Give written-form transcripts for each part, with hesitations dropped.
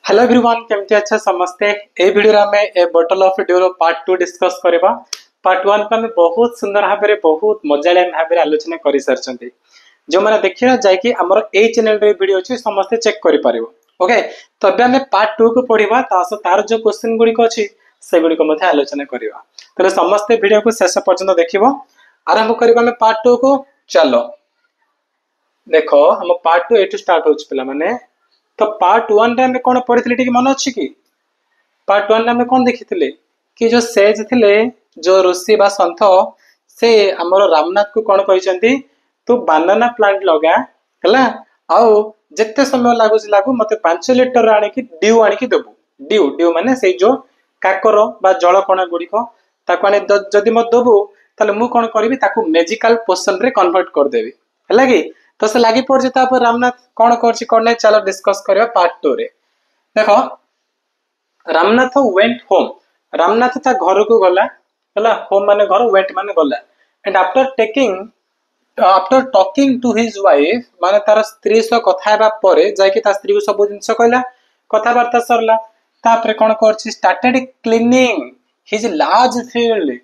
Hello everyone केमती अच्छा समस्ते ए वीडियो रे हमें ए बोतल ऑफ ड्यू पार्ट 2 डिस्कस करबा। पार्ट 1 को हमें बहुत सुंदर भाबरे बहुत मजालिया भाबरे आलोचना करि सरचंती। जो माने देखिरा जाय कि हमर ए चैनल रे वीडियो अछि समस्त चेक करि परिबो। ओके तो अब हमें पार्ट 2 को पढिबा तार जो क्वेश्चन गुडी को अछि से गुडी को मध्ये आलोचना करिबा। तले समस्त वीडियो को शेष पर्यंत देखिबो। आरंभ करिबा हमें पार्ट 2 को। चलो देखो हम पार्ट 2 एटू स्टार्ट होछ पिला माने। तो पार्ट 1 रे हमें कोन पढितले ठीक मन अछि कि पार्ट 1 रे हमें कोन देखितले कि जो सेज थिले जो ऋषि बा संत से हमर रामनाथ को कोन कहिसंती तू बनाना प्लांट लगा हला आउ जत्ते समय लागु मते 5 लीटर आनी कि ड्यू आनी कि देबू। ड्यू माने से जो काकर बा जल कणा गुडी को ताको आनी जदी म देबू तले मु कोन करबी ताको मैजिकल पोशन रे कन्वर्ट कर देबी हला कि। तो से लागी पड़ जेता पर रामनाथ कौन करछि कोन नै चलो डिस्कस करबा पार्ट 2 रे। देखो रामनाथ वेंट होम। रामनाथ ता घर को गला हला होम माने घर वेंट माने गला and after talking to his wife माने तार स्त्री सह कथा हेबा परे जाय कि ता स्त्री को सब जिंस कहला कथा वार्ता सरला तापरे कोन करछि started cleaning his large field.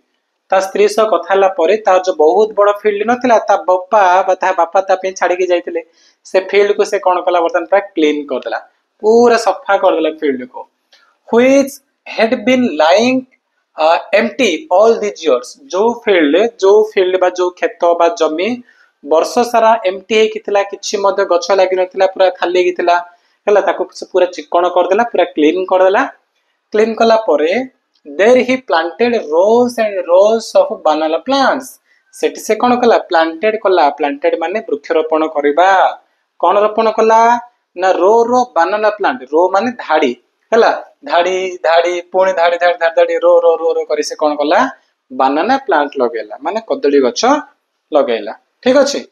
ता स्त्री सह कथा ला परे तार जो बहुत बड़ फील्ड नथिला ता बापा ता पे छाड़ी के जाइतिले से फील्ड को से कोन कला बर्तन पूरा क्लीन कर देला पूरा सफा कर देला फील्ड को which had been lying empty all this years. जो फील्ड बा जो खेत बा जमी वर्ष सारा एम्प्टी हे किथिला किछि मध्य गछ लागि नथिला पूरा खाली किथिला हला ताको पूरा चिकन कर देला पूरा क्लीन कर देला। क्लीन कला परे there he planted rows and rows of banana plants। सेठी से कोन कला planted माने वृक्षरोपण करबा। कोन रोपण कला ना रो बनाना प्लांट रो माने धाड़ी हला धाड़ी पुणी धाड़ी रो करी से कोन कला बनाना प्लांट लगेला माने कदली गछ लगेला ठीक अछि।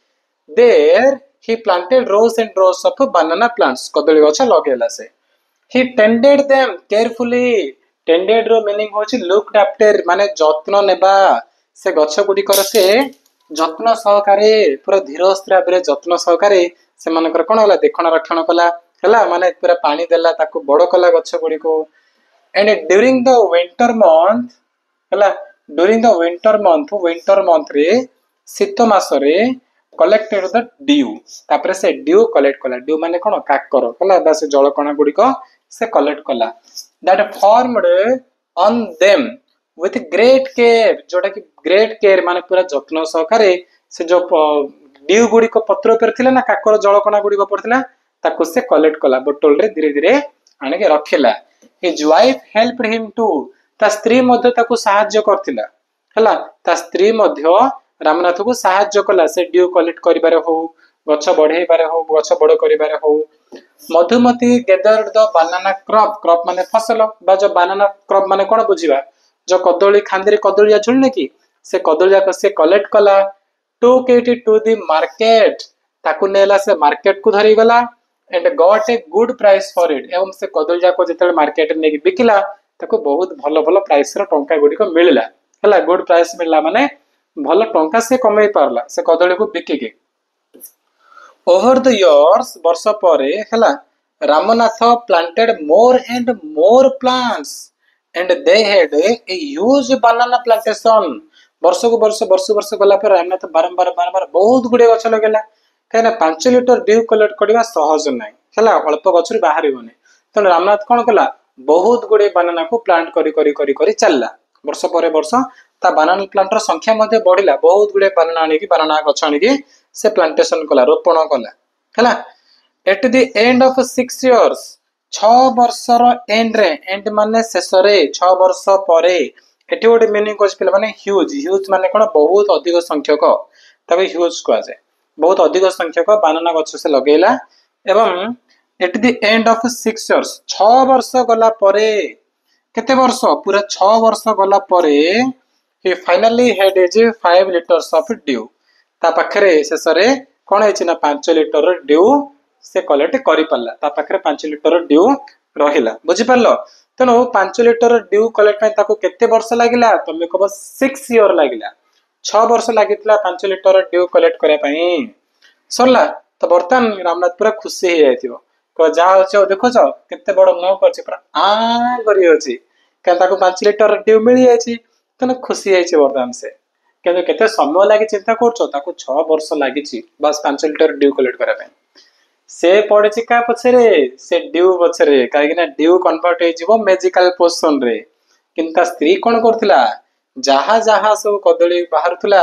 there he planted rows and rows of banana plants कदली गछ लगेला से he tended them carefully। Tended रो मीनिंग होची लुक्ड आफ्टर माने जत्न नेबा से गछ गुडी कर से जत्न सहकारे पूरा धीर स्थिर भाबरे जत्न सहकारे से मानकर कोन होला देखण रक्षण कला हला माने पूरा पानी देला ताको बड़ कला गछ गुडी को। And during the winter month हला विंटर मंथ रे शीत मास रे कलेक्टेड द ड्यू तापरे से ड्यू कलेक्ट कला। ड्यू माने कोन काकर हला बा से जल कणा गुडी को से कलेक्ट कला that formed on them with great care। जोटा कि great care माने पूरा जत्न सहकारे से जो ड्यू गुडी को पत्र पर थिला ना काकर जल कणा गुडी को पड़थिला ताको से कलेक्ट कला बोतल रे धीरे धीरे आने के रखिला। his wife helped him to ता स्त्री मध्य ताको सहाय्य करथिला हला ता स्त्री मध्य रामनाथ को सहाय्य कला से ड्यू कलेक्ट करिबारे हो गछ बढ़ेबारे हो गछ बड़ करिबारे हो। Madhumati gathered the banana crop माने फसल बा जो बनाना क्रॉप माने कोन बुझिबा जो कदली खांदरी कदलिया झुलने की से कदलिया को से कलेक्ट कला took it to the market ताकू नेला से मार्केट को धरी गला and got a good price for it. एवं से कदलिया को जेते मार्केट ने बिकिला ताको बहुत भलो भलो प्राइस रो टंका गुडी को मिलला हला गुड प्राइस मिलला माने भलो टंका से कमाई पारला से कदली को बिकी के। ओवर द इयर्स वर्ष परे हला Ramnath planted more and more plants and they had a huge banana plantation. वर्ष वर्ष गला पर रामनाथ बारंबार बहुत गुडे गछ लगेला कहना 5 लीटर ड्यू कलेक्ट करबा सहज नाही हला अल्प गछ रे बाहरिबोनी त रामनाथ कोन कला बहुत गुडे बनाना को प्लांट करी चलला। वर्ष परे वर्ष ता बनाना प्लांट रो संख्या मध्ये बढ़िला बहुत गुडे बनाना गछ आनी की से प्लांटेशन कला रोपण कला हला। At the end of 6 years 6 वर्ष रो एंड माने शेष रे 6 वर्ष परे एटी गोटे मीनिंग कोस पिला माने ह्यूज माने कोन बहुत अधिक संख्यक तबे ह्यूज को आसे बहुत अधिक संख्यक बनाना गछ से लगेला। एवं at the end of 6 years 6 वर्ष गला परे केते वर्ष पूरा 6 वर्ष गला परे he finally had a 5 liters of dew ता पाखरे शेष रे कोन हेछि ना 5 लीटर ड्यू से कलेक्ट करि पल्ला ता पाखरे 5 लीटर ड्यू रहिला बुझि परलो। तनो 5 लीटर ड्यू कलेक्ट में ताको केते वर्ष लागिला तमे कहबो 6 ईयर लागिला 6 वर्ष लागितला 5 लीटर ड्यू कलेक्ट करे पई सरला। तो बर्तमान रामनाथ पूरा खुशी हे जाइथिबो ଯାହା ହଉଛି ଦେଖୁଛ କେତେ ବଡ ମୁହଁ କରିଛି ପୁରା କରି ଅଛି କାରଣ ତାକୁ 5 ଲିଟର ଡ୍ୟୁ ମିଳି ଯାଇଛି ତେଣୁ ଖୁସି ହେଇଛି ବର୍ତ୍ତମାନ ସେ। କିନ୍ତୁ କେତେ ସମୟ ଲାଗି ଚିନ୍ତା କରୁଛ, ତାକୁ 6 ବର୍ଷ ଲାଗିଛି ବାସ୍ 5 ଲିଟର ଡ୍ୟୁ କଲେକ୍ଟ କରିବା ପାଇଁ। ସେ ପଡିଛି କାହା ପଛରେ, ସେ ଡ୍ୟୁ ପଛରେ, କାହିଁକି ନା ଡ୍ୟୁ କନଭର୍ଟ ହେଇଯିବ ମ୍ୟାଜିକାଲ ପୋସନ ରେ। କିନ୍ତୁ ତା ସ୍ତ୍ରୀ କଣ କରୁଥିଲା, ଯାହା ଯାହା ସବୁ କଦଳୀ ବାହାରୁଥିଲା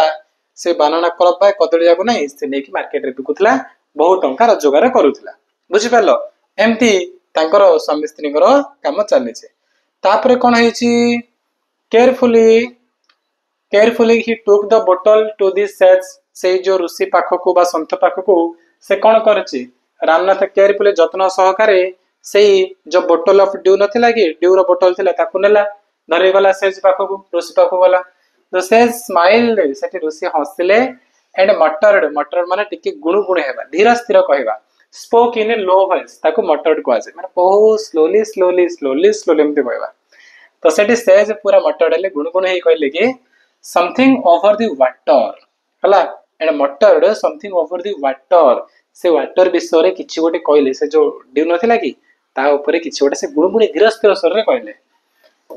ସେ ବାନାନା କ୍ରପ ବା କଦଳୀ ଯାକୁ ନାହିଁ ସେ ନେଇକି ମାର୍କେଟରେ ବିକୁଥିଲା, ବହୁତ ଟଙ୍କା ରୋଜଗାର କରୁଥିଲା। ବୁଝିପାରିଲ, ଏମିତି ତାଙ୍କର ସ୍ୱାମୀ ସ୍ତ୍ରୀଙ୍କର କାମ ଚାଲିଛି। ତାପରେ କଣ ହେଇଛି, କେୟାରଫୁଲି ହି ଟୁକ୍ ଦ ବୋଟଲ ଟୁ ଦି ସେଜ। ସେଇ ଯୋଉ ଋଷି ପାଖକୁ ବା ସନ୍ଥ ପାଖକୁ ସେ କଣ କରିଛି, ରାମନାଥ କେୟାରଫୁଲି ଯତ୍ନ ସହକାରେ ସେଇ ଯୋଉ ବୋଟଲ ଅଫ ଡ୍ୟୁ ନଥିଲା କି, ଡ୍ୟୁର ବୋଟଲ ଥିଲା ତାକୁ ନେଲା, ଧରିଗଲା ସେଜ ପାଖକୁ, ଋଷି ପାଖକୁ ଗଲା। ସେଜ ସ୍ମାଇଲ୍ଡ, ସେଠି ଋଷି ହସିଲେ। ଏଣ୍ଡ ମଟର୍ଡ, ମଟର୍ଡ ମାନେ ଟିକେ ଗୁଣୁ ଗୁଣୁ ହେବା, ଧୀର ସ୍ଥିର କହିବା। Spoke in a low voice, ତାକୁ ମଟର୍ଡ କୁହାଯାଏ, ମାନେ ବହୁତ ସ୍ଲୋଲି ସ୍ଲୋଲି ସ୍ଲୋଲି ସ୍ଲୋଲି ଏମିତି କହିବା। ତ ସେଠି ସେଜ ପୁରା ମଟର୍ଡ ହେଲେ, ଗୁଣୁ ଗୁଣୁ ହେଇ କହିଲେ କି ସମଥିଙ୍ଗ ଓଭର ଦି ୱାଟର ହେଲା। And muttered something over the water, ସେ ୱାଟର ବିଷୟରେ କିଛି ଗୋଟେ କହିଲେ, ସେ ଯୋଉ ଡ୍ୟୁ ନଥିଲା କି ତା ଉପରେ କିଛି ଗୋଟେ ସେ ଗୁଣୁ ଗୁଣୁ ଧୀର ସ୍ଥିର ସ୍ୱରରେ କହିଲେ।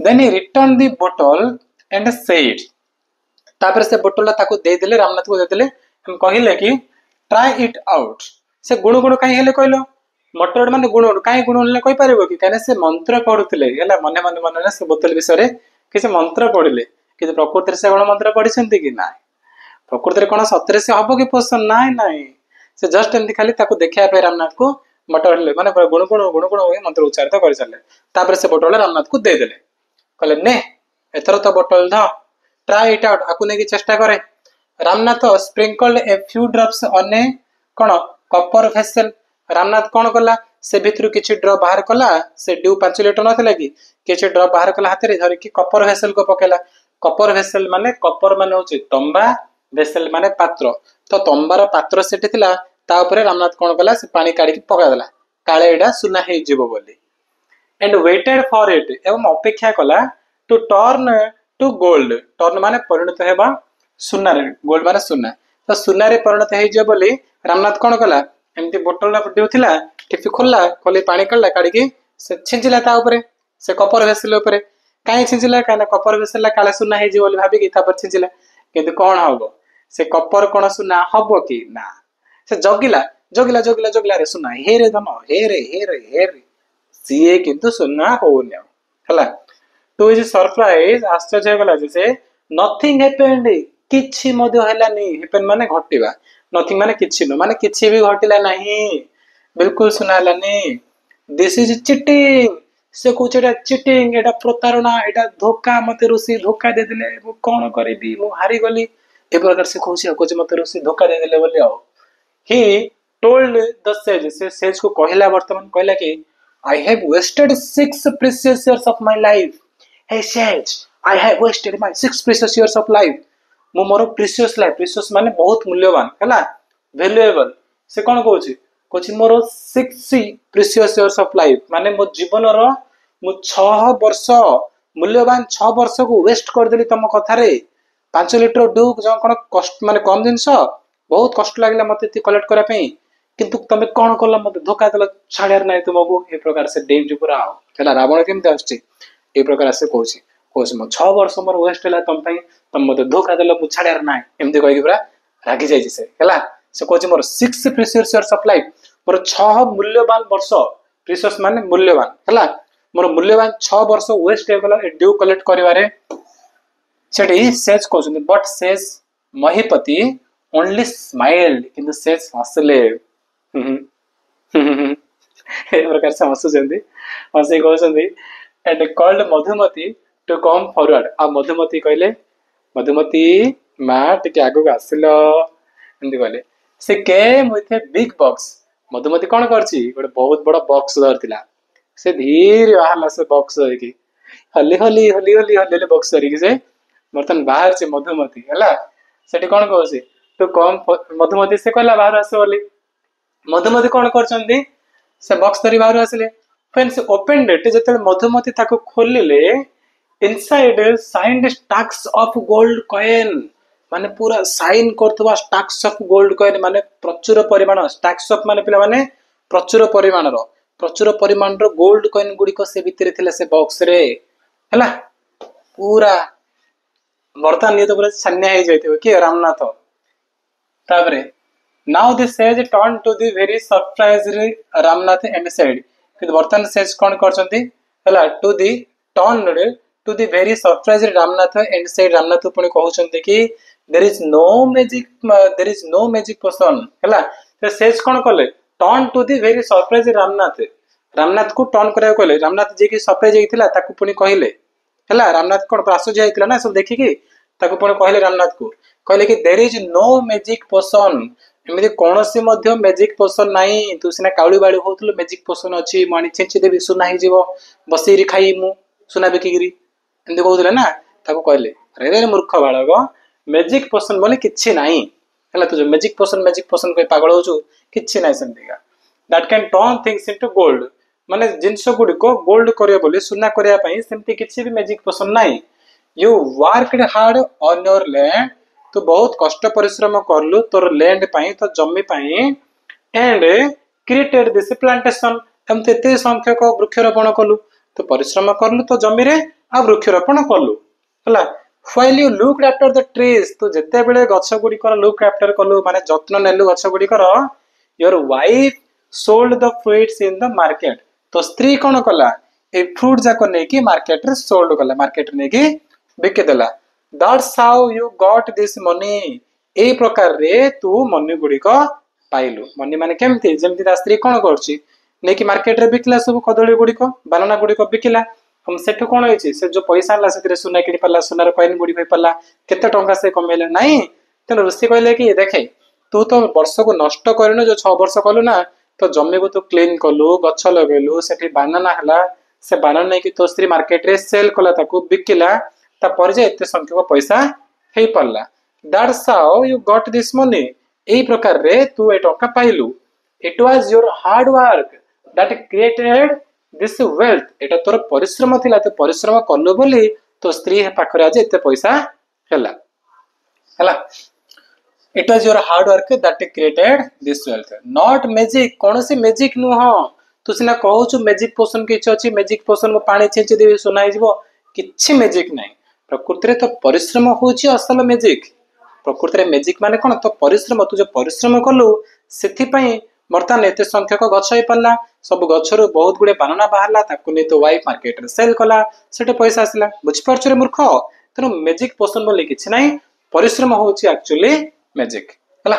Then he return the bottle and said, ତାପରେ ସେ ବୋଟଲଟା ତାକୁ ଦେଇଦେଲେ, ରାମନାଥକୁ ଦେଇଦେଲେ, କହିଲେ କି ଟ୍ରାଏ ଇଟ୍ ଆଉଟ୍। ସେ ଗୁଣୁ ଗୁଣୁ କାହିଁ ହେଲେ କହିଲ, ମଟର୍ଡ ମାନେ ଗୁଣୁ ଗୁଣୁ କାହିଁ ଗୁଣୁ ହେଲେ କହିପାରିବ କି, କାହିଁକିନା ସେ ମନ୍ତ୍ର ପଢୁଥିଲେ ହେଲା, ମନେ ମନେ ମନେ ସେ ବୋତଲ ବିଷୟରେ କିଛି ମନ୍ତ୍ର ପଢିଲେ। କିନ୍ତୁ ପ୍ରକୃତିରେ ସେ କଣ ମନ୍ତ୍ର ପଢିଛନ୍ତି କି, ନାହିଁ। ପ୍ରକୃତିରେ କଣ ସତରେ ସେ ହବ କି ପୋଷଣ, ନାଇଁ ନାଇଁ। ସେ ଜଷ୍ଟ ଏମିତି ଖାଲି ତାକୁ ଦେଖିବା ପାଇଁ ରାମନାଥକୁ ମଟର ହେଲେ, ମାନେ ଗୁଣୁ ଗୁଣୁ ମନ୍ତ୍ର ଉଚ୍ଚାରିତ କରିଚାରିଲେ। ତାପରେ ସେ ବୋଟଲ ରାମନାଥକୁ ଦେଇଦେଲେ, କହିଲେ ନେ ଏଥର ତ ବୋଟଲ ଧ, ଟ୍ରାଏ ଇଟ୍ ଆଉଟ୍, ଆକୁ ନେଇକି ଚେଷ୍ଟା କରେ। Ramnath sprinkled a few drops on a କଣ କପର ଭେସେଲ। ରାମନାଥ କଣ କଲା, ସେ ଭିତରୁ କିଛି ଡ୍ରପ ବାହାର କଲା, ସେ ଡ୍ୟୁ 5 ଲିଟର ନଥିଲା କି, କିଛି ଡ୍ରପ ବାହାର କଲା ହାତରେ ଧରିକି କପର ଭେସେଲ କୁ ପକେଇଲା। କପର ଭେସେଲ ମାନେ, କପର ମାନେ ହଉଛି ତମ୍ବା, ଭେସେଲ ମାନେ ପାତ୍ର। ତ ତମ୍ବାର ପାତ୍ର ସେଠି ଥିଲା, ତା ଉପରେ ରାମନାଥ କଣ କଲା, ସେ ପାଣି କାଢିକି ପକାଇଦେଲା, କାଳେ ଏଇଟା ସୁନା ହେଇଯିବ ବୋଲି। ଏଣ୍ଡ ୱେଟେଡ ଫର ଇଟ, ଏବଂ ଅପେକ୍ଷା କଲା, to turn to gold. Turn ମାନେ ପରିଣତ ହେବା ସୁନାରେ, ଗୋଲ୍ଡ ମାନେ ସୁନା। ତ ସୁନାରେ ପରିଣତ ହେଇଯିବ ବୋଲି ରାମନାଥ କଣ କଲା, ଏମିତି ବୋଟଲ ଡ୍ୟୁ ଥିଲା, ଟିପି ଖୋଲିଲା, ଖୋଲି ପାଣି କାଢିଲା, କାଢିକି ସେ ଛିଞ୍ଚିଲା ତା ଉପରେ, ସେ କପର ଭେସେଲ ଉପରେ। କାହିଁ ଛିଞ୍ଚିଲା, କାହିଁକିନା କପର ଭେସେଲ କାଳେ ସୁନା ହେଇଯିବ ବୋଲି ଭାବିକି ତାପରେ ଛିଞ୍ଚିଲା। କିନ୍ତୁ କଣ ହବ, ସେ କପର କଣ ସୁନା ହବ କି, ନା। ସେ ଜଗିଲା ଜଗିଲା ଜଗିଲା ଜଗିଲା, ରେ ସୁନା ହେରେ ଧନ, ହେରେ ହେରେ ହେରେ, ସିଏ କିନ୍ତୁ ସୁନା ହଉନି ଆଉ ହେଲା। ଟୁ ହିଜ ସରପ୍ରାଇଜ, ଆଶ୍ଚର୍ଯ୍ୟ ହେଇଗଲା ଯେ ସେ, ନଥିଙ୍ଗ ହେପେଣ୍ଡ, କିଛି ମଧ୍ୟ ହେଲାନି। ହେପେଣ୍ଡ ମାନେ ଘଟିବା, ନଥିଙ୍ଗ ମାନେ କିଛି ନୁହଁ, ମାନେ କିଛି ବି ଘଟିଲା ନାହିଁ, ବିଲକୁଲ ସୁନା ହେଲାନି। ଦିସ ଇଜ ଚିଟିଂ, ସେ କହୁଛି ଏଇଟା ଚିଟିଂ, ଏଇଟା ପ୍ରତାରଣା, ଏଇଟା ଧୋକା, ମତେ ଋଷି ଧୋକା ଦେଇଦେଲେ, ମୁଁ କଣ କରିବି, ମୁଁ ହାରିଗଲି, ଏ ପ୍ରକାର ସେ କହୁଛି ଆଉ, କହୁଛି ମତେ ଋଷି ଧୋକା ଦେଇଦେଲେ ବୋଲି ଆଉ। ହି ଟୋଲ୍ଡ ଦ ସେଜ, ସେ ସେଜ କୁ କହିଲା, ବର୍ତ୍ତମାନ କହିଲା କି I have wasted 6 precious years of my life. Hey sage, I have wasted my 6 precious years of life. ମୁଁ ମୋର ପ୍ରିସିୟସ୍ ଲାଇଫ, ପ୍ରିସିୟସ୍ ମାନେ ବହୁତ ମୂଲ୍ୟବାନ ହେଲା, ଭ୍ୟାଲୁଏବଲ। ସେ କଣ କହୁଛି, କହୁଛି ମୋର 6 precious years of life, ମାନେ ମୋ ଜୀବନର ମୁଁ 6 ବର୍ଷ, ମୂଲ୍ୟବାନ 6 ବର୍ଷକୁ ୱେଷ୍ଟ କରିଦେଲି ତମ କଥାରେ। 5 ଲିଟର ଡ୍ୟୁ କଣ କଷ୍ଟ, ମାନେ କମ ଜିନିଷ, ବହୁତ କଷ୍ଟ ଲାଗିଲା ମତେ ଏତିକି କଲେକ୍ଟ କରିବା ପାଇଁ, କିନ୍ତୁ ତମେ କଣ କଲ, ମତେ ଧୋକା ଦେଲ, ଛାଡିବାର ନାହିଁ ତୁମକୁ। ଏ ପ୍ରକାର ସେ ଡେଇଁଛି ପୁରା ଆଉ ହେଲା। ରାବଣ କେମିତି ଆସୁଛି, ଏ ପ୍ରକାର ସେ କହୁଛି, କହୁଛି ମୋ 6 ବର୍ଷ ମୋର ୱେଷ୍ଟ ହେଲା ତମ ପାଇଁ, ତମେ ମତେ ଧୋକା ଦେଲ, ମୁଁ ଛାଡିବାର ନାହିଁ, ଏମିତି କହିକି ପୁରା ରାଗି ଯାଇଛି ସେ ହେଲା। ସେ କହୁଛି ମୋର 6 precious years of life, ମୋର 6 ମୂଲ୍ୟବାନ ବର୍ଷ, ପ୍ରିସିୟସ୍ ମାନେ ମୂଲ୍ୟବାନ ହେଲା, ମୋର ମୂଲ୍ୟବାନ 6 ବର୍ଷ ୱେଷ୍ଟ ହେଇଗଲା ଏ ଡ୍ୟୁ କଲେକ୍ଟ କରିବାରେ। ସେଠି ସେଜ କହୁଛନ୍ତି, ବଟ୍ ସେଜ ମହିପତି ଓନ୍ଲି ସ୍ମାଇଲ୍ଡ, କିନ୍ତୁ ସେଜ ହସିଲେ। ଏ ପ୍ରକାର ସେ ହସୁଛନ୍ତି, ହସି କହୁଛନ୍ତି and called Madhumati to come forward। ଆଉ ମଧୁମତି କହିଲେ, ମଧୁମତି ମା ଟିକେ ଆଗକୁ ଆସିଲ, ଏମିତି କହିଲେ। ସେ came with a big box। Madhumati କଣ କରିଛି, ଗୋଟେ ବହୁତ ବଡ ବକ୍ସ ଧରିଥିଲା। ସେ ଧୀରେ ବାହାରିଲା ସେ ବକ୍ସ ଧରିକି, ହଲି ହଲି ହଲି ହଲି ହଲି ହଲି ବକ୍ସ ଧରିକି ସେ ବର୍ତ୍ତମାନ ବାହାରିଛି ମଧୁମତି ହେଲା। ସେଠି କଣ କହୁଛି, ତୁ କମ, ମଧୁମତି ସେ କହିଲା ବାହାରୁ ଆସ ବୋଲି। ମଧୁମତି କଣ କରୁଛନ୍ତି, ସେ ବକ୍ସ ଧରି ବାହାରୁ ଆସିଲେ। when she opened it, ଯେତେବେଳେ ମଧୁମତି ତାକୁ ଖୋଲିଲେ, inside shined stacks of gold coin, ମାନେ ପୁରା ସାଇନ କରୁଥିବା stacks of gold coin, ମାନେ ପ୍ରଚୁର ପରିମାଣ, stacks of ମାନେ ପିଲାମାନେ ପ୍ରଚୁର ପରିମାଣର, प्रचुर परिमाण रो गोल्ड कॉइन गुड़िक से भितर थिले से बॉक्स रे हला पूरा बर्तमान ये तो पूरा छान्या हो जाइथिबो कि रामनाथ तापरे now this sage turn to the very surprised Ramnath and said कि बर्तमान सेज कोन करचंती हला to the turn to the very surprised Ramnath and said Ramnath पुणी कहउचंती कि there is no magic potion हला तो सेज कोन करले turn to the very surprised Ramnath Ramnath को टर्न करिया कहले रामनाथ जे कि सरप्राइज हेतिला ताकू पुणी कहले हला रामनाथ कोन आश्चर्य हेतिला ना सब देखि कि ताकू पुणी कहले रामनाथ को कहले कि there is no magic potion एमि कोनोसी मध्य मैजिक पोशन नाही तू सिना काउली बाळी होतलो मैजिक पोशन अछि मानी छेंची देबी सुना ही जीवो बसीरी खाई मु सुना बेकिगिरी एंदे कहउतले ना ताकू कहले अरे रे मूर्ख बाळक मैजिक पोशन बोले किछि नाही हला तू जो मैजिक पोशन कोइ पागल होचु किछि नाही संतिगा that can turn things into gold माने जिंस गुडी को गोल्ड करिया बोले सुना करिया पई सेमति किछि भी मैजिक पोशन नाही you worked hard on your land तू बहुत कष्ट परिश्रम करलु तोर लैंड पाई तो जमी पाई एंड क्रिएटेड दिस प्लांटेशन एमते ते संख्यक वृक्षरोपण कलु तो परिश्रम करलु तो जमी रे आ वृक्षरोपण कलु हला while you looked after the trees तो जते बेले गछ गुडी कर लुक आफ्टर कलु माने जत्न नेलु गछ गुडी कर your wife sold the fruits in the market तो स्त्री कोन कला ए फ्रूट जाको ने की मार्केट रे सोल्ड कला मार्केट ने की बिके देला that's how you got this money ए प्रकार रे तू मनी गुडी को पाइलु मनी माने केमती जेमती ता स्त्री कोन करछि ने की मार्केट रे बिकला सब कदली गुडी को बनाना गुडी को बिकिला हम सेठो कोन होइछि से जो पैसा आला सेतरे सुना किडी पल्ला सुनार कॉइन गुडी होई पल्ला केते टंका से कमेला नाही तने ऋषि कहले कि देखे तू तो वर्ष को नष्ट करनो जो 6 वर्ष कलु ना तो जमी को तू क्लीन कलु गच्छ लगेलु सेठी बानाना हला से बानाना नै कि तो स्त्री मार्केट रे सेल कला ताकू बिकिला ता पर जे एते संख्यक पैसा हेई पल्ला that's how you got this money एई प्रकार रे तू ए टंका पाइलु it was your hard work that created this wealth एटा तोर परिश्रम थिला तो परिश्रम कलु बोली तो स्त्री पाखरे आज एते पैसा हला हला it was your hard work that created this wealth not magic कौन सी मैजिक नु हो तू सिना कहउछु मैजिक पोशन के इच्छा अछि मैजिक पोशन में पानी छेंची देबी सुनाई जीवो किछि मैजिक नाही प्रकृति रे तो परिश्रम होछि असल मैजिक प्रकृति रे मैजिक माने कोन तो परिश्रम तू जो परिश्रम कलु सेथि पई वर्तमान एते संख्यक गछ होई पल्ला सब गछरु बहुत गुडे बानाना बाहरला ताकू नै तो वाइफ मार्केट रे सेल कला सेटे पैसा आसला बुझ पारछ रे मूर्ख तनो मैजिक पोशन बोली किछि नाही परिश्रम होछि एक्चुअली मैजिक हला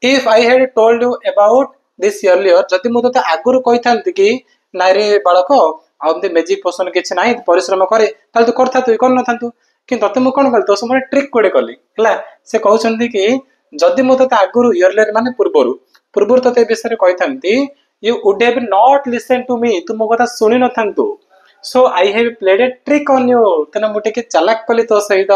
if I had told you about this earlier जति मु तो आगुरु कहिथांती कि नाइ रे बालक आउंते मैजिक पोशन किछि नाही परिश्रम करे ताल तू करथा तू कर न थांतु कि तते मु कोन कल तो समय ट्रिक कोडे कली हला से कहउछंती कि जति मु तो आगुरु अर्लियर माने पूर्वरु तते विषय रे कहिथांती you would have not listen to me तू मो कथा सुनि न थांतु so I have played a trick on you तने मुटे के चालाक कली तो सहित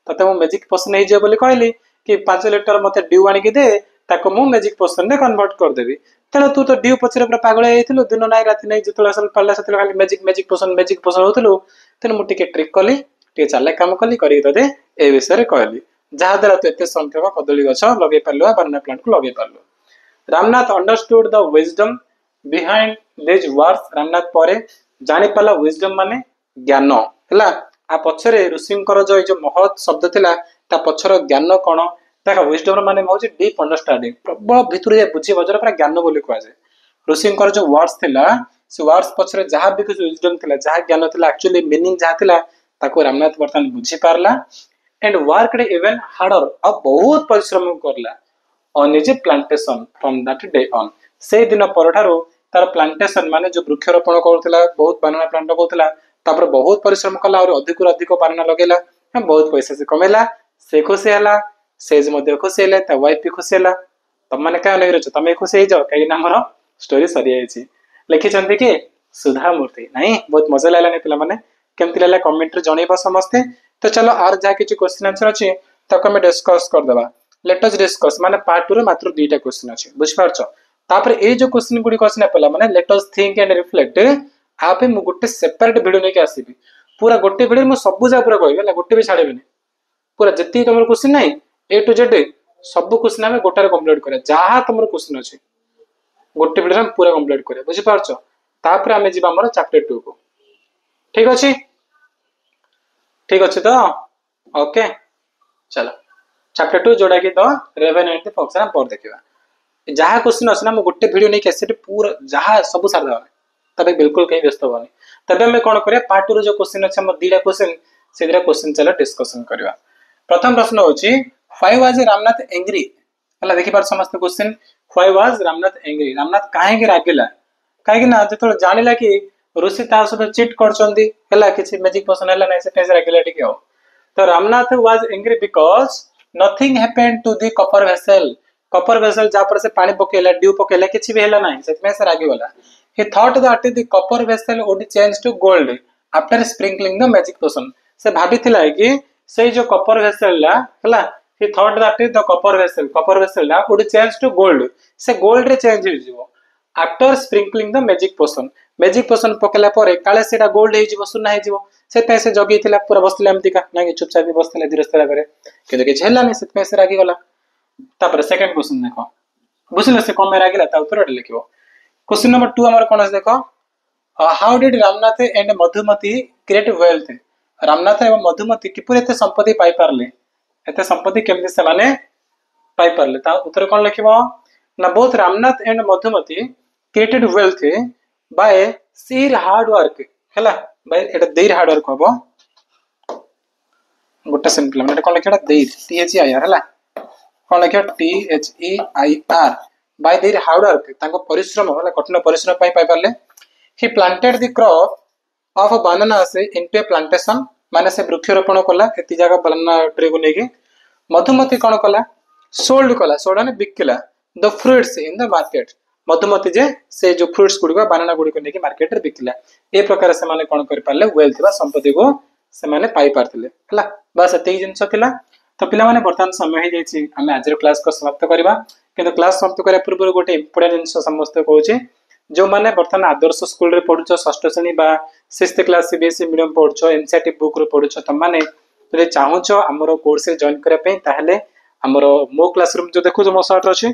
तते मु मैजिक पोशन हे जे बोली कहली कि 5 लीटर मते ड्यू आनी के दे ताको मु मैजिक पोशन रे कन्वर्ट कर देबी तने तू तो ड्यू पछरे पूरा पागल हेथिलु दिन नाइ राति नाइ जतला असल पल्ला सतला खाली मैजिक पोशन होतलु तने मु टिके ट्रिक कली टिके चालाक काम कली करी तते ए विषय रे कहली जहा द्वारा तो एते संख्यक कदली गछ लगे पारलु बनाना प्लांट को लगे पारलु Ramnath understood the wisdom behind this words Ramnath परे जानि पाला विजडम माने ज्ञान हला आ पछरे ऋषिंकर जो महत् शब्द थिला ता पछर ज्ञान कोन ताका विजडम माने होछि डीप अंडरस्टैंडिंग प्रबल भितरे जे बुझी बजर पर ज्ञान बोली कहै छै ऋषिंकर जो वर्ड्स थिला से वर्ड्स पछरे जहा भी कुछ विजडम थिला जहा ज्ञान थिला एक्चुअली मीनिंग जहा थिला ताको रामनाथ वर्तमान बुझी पारला एंड वर्कड इवन हार्डर अब बहुत परिश्रम करला on is plantation from that day on से दिन परठारो तार प्लांटेशन माने जो वृक्षरोपण करथला बहुत बनाना प्लांट करथला तापर बहुत परिश्रम कला और अधिक बानाना लगेला बहुत पैसा से कमेला से खुशी हला सेज मध्ये खुशी हले ता वाइफ भी खुशी हला तम माने का नै रहछ तमे खुशी हे जाओ काई ना हमर स्टोरी सरी आइछि लिखि चंती कि सुधा मूर्ति नहीं बहुत मजा लागला ने पिला माने केमति लागला कमेंट रे जणैबा समस्ते तो चलो आर जा किछ क्वेश्चन आंसर अछि तक हम डिस्कस कर देबा लेट अस डिस्कस माने पार्ट 2 रे मात्र 2टा क्वेश्चन अछि बुझ पारछ तापर ए जो क्वेश्चन गुडी क्वेश्चन पला माने let us think and reflect आपे मु गुटे सेपरेट वीडियो लेके आसीबी पूरा गोटे वीडियो मु सब जा पूरा कहबे गोटे भी छाड़ेबेनी पूरा जति तमर क्वेश्चन नै ए टू जेड सब क्वेश्चन हमें गोटारे कंप्लीट करे जहा तमर क्वेश्चन अछि गोटे वीडियो में पूरा कंप्लीट करिया बुझि पारछो तापर आमे जिबा हमर चैप्टर 2 को ठीक अछि तो ओके चलो चैप्टर 2 जोड़ा कि तो रेवेन एंड द फंक्शन पर देखिबा जहाँ क्वेश्चन अच्छे ना गोटे वीडियो नहीं कैसे पूरा जहाँ सब सार देवा तबे बिल्कुल कहीं व्यस्त होनी तबे हमें कौन करिया पार्ट 2 रो जो क्वेश्चन अच्छे हम दीटा क्वेश्चन से दीटा क्वेश्चन चलो डिस्कशन करबा प्रथम प्रश्न होची व्हाई वाज रामनाथ एंग्री हला देखि पार समस्त question why was Ramnath angry Ramnath काहे के रागिला काहे कि ना जतो जानिला कि ऋषि ता सहित चीट करचंदी हला किछि मैजिक पोशन हला नै से पैसे रागिला ठीक हो तो Ramnath was angry because nothing happened to the copper vessel जा पर से पानी पकेला ड्यू पकेला किछि भी हला नै सेतमे से रागी वाला he thought that the copper vessel would change to gold after sprinkling the magic potion से भाबिथिला कि से जो कॉपर वेसल ला हला he thought that the copper vessel ला would change to gold से गोल्ड रे चेंज हो जिवो after sprinkling the magic potion पकेला परे काले सेटा गोल्ड हे जिवो सुना हे जिवो से पैसे जगीथिला पूरा बसले एमती का ना कि चुपचाप भी बसले धीरे धीरे करे किंतु कि झेला नै सेतमे से रागी गला तापर सेकंड क्वेश्चन देखो बुझले से कम रागिला ता उत्तर लिखिबो क्वेश्चन नंबर 2 हमारे कौन देखो how did Ramnath and Madhumati create wealth Ramnath एवं मधुमती किपर एते संपत्ति पाई पारले एते संपत्ति केमते से माने पाई पारले ता उत्तर कौन लिखिबो ना both Ramnath and Madhumati created wealth by sheer hard work हैला बाय एटा देर हार्ड वर्क हबो गोटा सिंपल एटा कौन लिखिबा their T H I R हैला कौन लिखिबा T H E I R by their hard work तांको परिश्रम होला कठिन परिश्रम पाई पाई पारले he planted the crop of banana से इनटू ए प्लांटेशन माने से वृक्षरोपण कला एति जगह बनाना ट्री को नेकी मधुमती कोन कला सोल्ड ने बिकला the fruits in the market Madhumati जे से जो फ्रूट्स गुडी बनाना गुडी को नेकी मार्केट रे बिकला ए प्रकार से माने कोन कर पारले वेल्थ बा संपत्ति को से माने पाई पारथिले हला बस एति जिंस थिला तो पिला माने वर्तमान समय हे जायछि हमें आज क्लास को समाप्त करबा किंतु क्लास समाप्त करे पूर्व गोटे इंपोर्टेंट जिंस समस्त कहूचे जो माने वर्तमान आदर्श स्कूल रे पढुछो षष्ठ श्रेणी बा 6th क्लास सीबीएसई मीडियम पढुछो एनसीईआरटी बुक रो पढुछो त माने तले चाहूछो हमरो कोर्स रे जॉइन करे पे ताहले हमरो मो क्लासरूम जो देखु जो मो साइट अछि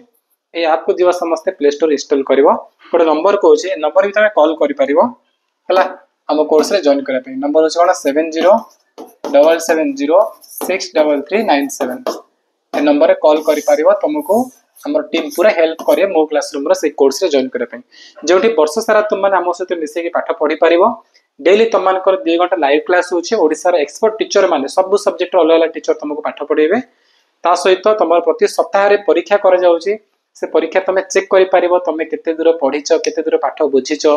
ए ऐप को दिवा समस्त प्ले स्टोर इंस्टॉल करबो गोटे नंबर कहूचे नंबर भी तमे कॉल करि परिबो हला हम कोर्स रे जॉइन करे पे नंबर अछि कोन 7077063397 ए नंबर रे कॉल करि परिबो तुमको हमर टीम पूरा हेल्प करे मो क्लासरूम रो से कोर्स रे जॉइन करे पे जोठी वर्ष सारा तुम माने हमो सहित मिसे के पाठ पढी परिबो डेली तुम मानकर 2 घंटा लाइव क्लास होचे ओडिसा रो एक्सपर्ट टीचर माने सब सब्जेक्ट रो अलग अलग टीचर तुमको पाठ पढेबे ता सहित तुमर प्रति सप्ताह रे परीक्षा करे जाउची से परीक्षा तमे चेक करि परिबो तमे केते दूर पढिचो केते दूर पाठ बुझिचो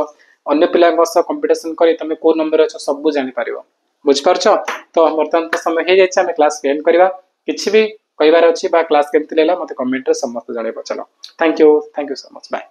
अन्य पिलांग सह कंपटीशन करी तमे को नंबर अछो सब जानि परिबो बुझ परछो तो वर्तमान तो समय हे जाय हम क्लास एंड करबा किछि भी कहिबार अछि बा क्लास केमति लेला मते कमेंट रे समस्त जणेबो चलो thank you so much bye.